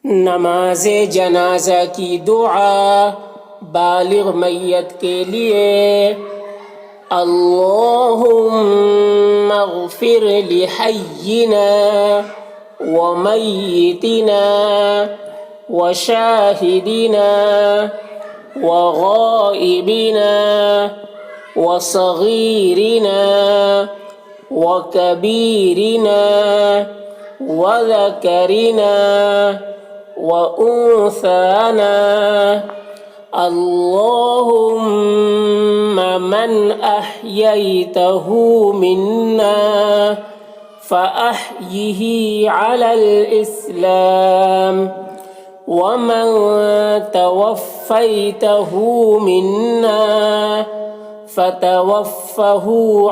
نماز جنازہ کی دعا بالغ میت کے لیے۔ اللہم اغفر لحینا ومیتنا وشاہدنا وغائبنا وصغیرنا وکبیرنا وذکرنا وأنثانا اللهم من أحييته منا فأحيه على الإسلام ومن توفيته منا فتوفه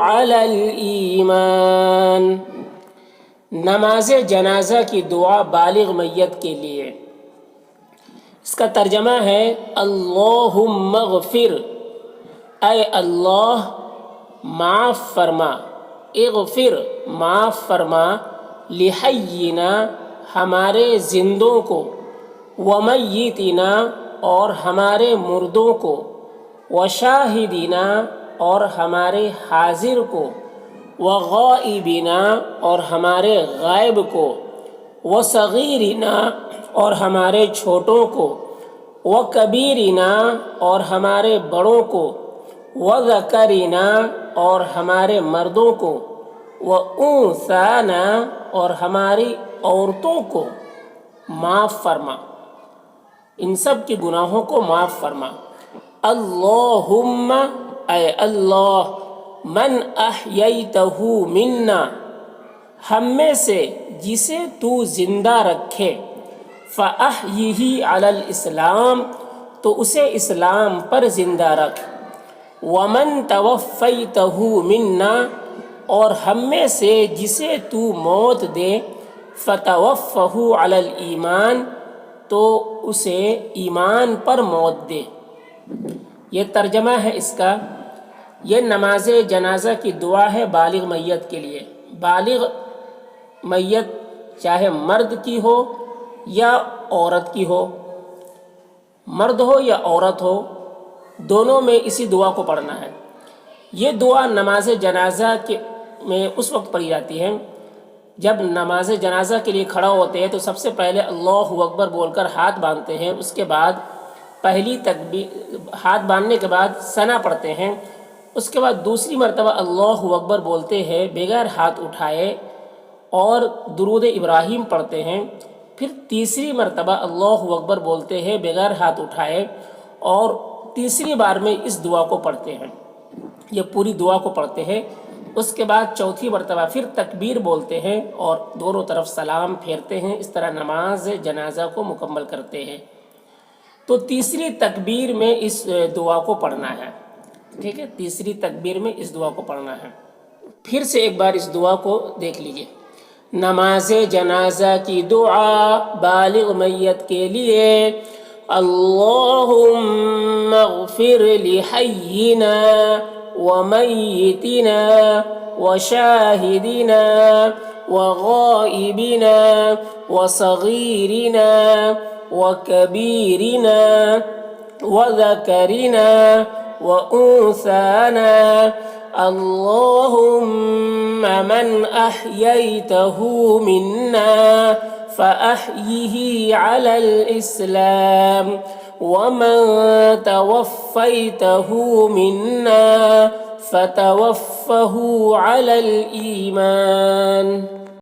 على الإيمان۔ نماز جنازہ کی دعا بالغ میت کے لیے۔ اس کا ترجمہ ہے اللہم اغفر، اے اللہ معاف فرما، اغفر معاف فرما، لحینا ہمارے زندوں کو، ومیتنا اور ہمارے مردوں کو، وشاہدنا اور ہمارے حاضر کو، وغائبنا اور ہمارے غائب کو، وصغیرنا اور ہمارے چھوٹوں کو، وکبیرنا اور ہمارے بڑوں کو، وذکرنا اور ہمارے مردوں کو، وانثانا اور ہماری عورتوں کو معاف فرما، ان سب کے گناہوں کو معاف فرما۔ اللہم اے اللہ، من احییتہ منا ہم میں سے جسے تو زندہ رکھے، فاحیہ علی الاسلام تو اسے اسلام پر زندہ رکھ، ومن توفیتہ منا اور ہم میں سے جسے تو موت دے، فتوفہ علی الایمان تو اسے ایمان پر موت دے۔ یہ ترجمہ ہے اس کا۔ یہ نماز جنازہ کی دعا ہے بالغ میت کے لیے۔ بالغ میت چاہے مرد کی ہو یا عورت کی ہو، مرد ہو یا عورت ہو، دونوں میں اسی دعا کو پڑھنا ہے۔ یہ دعا نماز جنازہ میں اس وقت پڑھی جاتی ہے جب نماز جنازہ کے لیے کھڑا ہوتے ہیں تو سب سے پہلے اللہ اکبر بول کر ہاتھ باندھتے ہیں، اس کے بعد پہلی تکبیر، ہاتھ باندھنے کے بعد ثنا پڑھتے ہیں، اس کے بعد دوسری مرتبہ اللہ اکبر بولتے ہیں بغیر ہاتھ اٹھائے اور درود ابراہیم پڑھتے ہیں، پھر تیسری مرتبہ اللہ اکبر بولتے ہیں بغیر ہاتھ اٹھائے اور تیسری بار میں اس دعا کو پڑھتے ہیں، یہ پوری دعا کو پڑھتے ہیں۔ اس کے بعد چوتھی مرتبہ پھر تکبیر بولتے ہیں اور دونوں طرف سلام پھیرتے ہیں، اس طرح نماز جنازہ کو مکمل کرتے ہیں۔ تو تیسری تکبیر میں اس دعا کو پڑھنا ہے، ٹھیک ہے، تیسری تکبیر میں اس دعا کو پڑھنا ہے۔ پھر سے ایک بار اس دعا کو دیکھ لیجئے۔ نماز جنازہ کی دعا بالغ میت کے لیے۔ اللہم اغفر لحینا ومیتنا وشاہدنا وغائبنا وصغیرنا وکبیرنا وذکرنا وانثانا اللہم من احییتہ منا فاحیہ علی الاسلام ومن توفیتہ منا فتوفہ علی الایمان۔